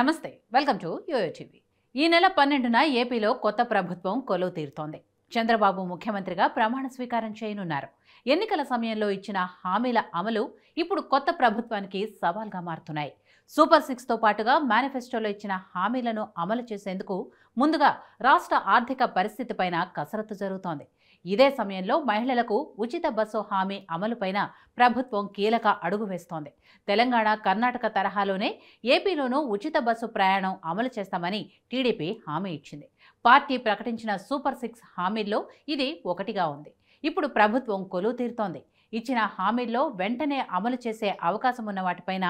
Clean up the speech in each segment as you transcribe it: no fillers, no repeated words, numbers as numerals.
నమస్తే welcome to yo-yo TV. ఈ నెల 12న ఏపీలో కొత్త ప్రభుత్వం కొలువు తీరుతోంది. చంద్రబాబు ముఖ్యమంత్రిగా ప్రమాణ స్వీకారం చేయనున్నారు. ఎన్నికల సమయంలో ఇచ్చిన హామీల అమలు ఇప్పుడు కొత్త ప్రభుత్వానికి సవాల్గా మారుతున్నాయి. సూపర్ 6తో పాటుగా మేనిఫెస్టోలో ఇచ్చిన హామీలను అమలు చేసేందుకు ముందుగా రాష్ట్ర ఆర్థిక పరిస్థితిపైన కసరత్తు జరుగుతోంది. ఇదే సమయంలో మహిళలకు ఉచిత బస్సు హామీ అమలుపైన ప్రభుత్వం కీలక అడుగు వేస్తోంది. తెలంగాణ, కర్ణాటక తరహాలోనే ఏపీలోనూ ఉచిత బస్సు ప్రయాణం అమలు చేస్తామని టీడీపీ హామీ ఇచ్చింది. పార్టీ ప్రకటించిన సూపర్ 6 హామీల్లో ఇది ఒకటిగా ఉంది. ఇప్పుడు ప్రభుత్వం కొలువు తీరుతోంది. ఇచ్చిన హామీల్లో వెంటనే అమలు చేసే అవకాశం ఉన్న వాటిపైన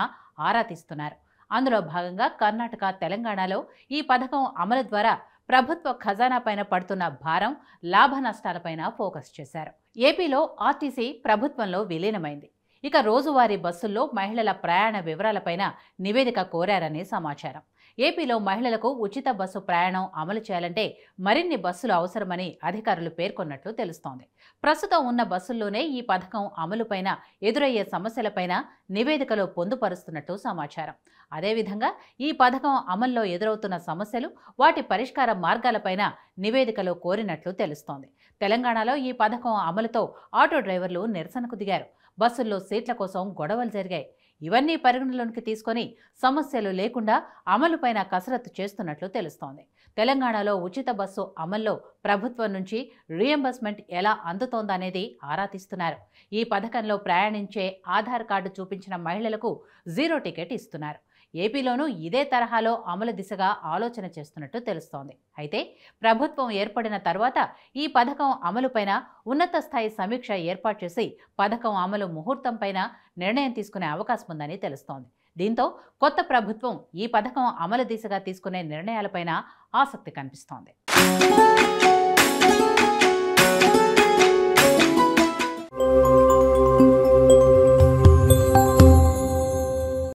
ఆరా తీస్తున్నారు. అందులో భాగంగా కర్ణాటక, తెలంగాణలో ఈ పథకం అమలు ద్వారా ప్రభుత్వ ఖజానా పైన పడుతున్న భారం, లాభ నష్టాలపైన ఫోకస్ చేశారు. ఏపీలో ఆర్టీసీ ప్రభుత్వంలో విలీనమైంది. ఇక రోజువారీ బస్సుల్లో మహిళల ప్రయాణ వివరాలపైన నివేదిక కోరారని సమాచారం. ఏపీలో మహిళలకు ఉచిత బస్సు ప్రయాణం అమలు చేయాలంటే మరిన్ని బస్సులు అవసరమని అధికారులు పేర్కొన్నట్లు తెలుస్తోంది. ప్రస్తుతం ఉన్న బస్సుల్లోనే ఈ పథకం అమలుపైన ఎదురయ్యే సమస్యలపైన నివేదికలో పొందుపరుస్తున్నట్టు సమాచారం. అదేవిధంగా ఈ పథకం అమల్లో ఎదురవుతున్న సమస్యలు, వాటి పరిష్కార మార్గాలపైన నివేదికలో కోరినట్లు తెలుస్తోంది. తెలంగాణలో ఈ పథకం అమలుతో ఆటో డ్రైవర్లు నిరసనకు దిగారు. బస్సుల్లో సీట్ల కోసం గొడవలు జరిగాయి. ఇవన్నీ పరిగణలోనికి తీసుకొని సమస్యలు లేకుండా అమలుపైన కసరత్తు చేస్తున్నట్లు తెలుస్తోంది. తెలంగాణలో ఉచిత బస్సు అమల్లో ప్రభుత్వం నుంచి రీఎంబర్స్మెంట్ ఎలా అందుతోందనేది ఆరా తీస్తున్నారు. ఈ పథకంలో ప్రయాణించే ఆధార్ కార్డు చూపించిన మహిళలకు 0 టికెట్ ఇస్తున్నారు. ఏపీలోనూ ఇదే తరహాలో అమలు దిశగా ఆలోచన చేస్తున్నట్టు తెలుస్తోంది. అయితే ప్రభుత్వం ఏర్పడిన తర్వాత ఈ పథకం అమలుపైన ఉన్నత స్థాయి సమీక్ష ఏర్పాటు చేసి పథకం అమలు ముహూర్తం పైన నిర్ణయం తీసుకునే అవకాశం ఉందని తెలుస్తోంది. దీంతో కొత్త ప్రభుత్వం ఈ పథకం అమలు దిశగా తీసుకునే నిర్ణయాలపైన ఆసక్తి కనిపిస్తోంది.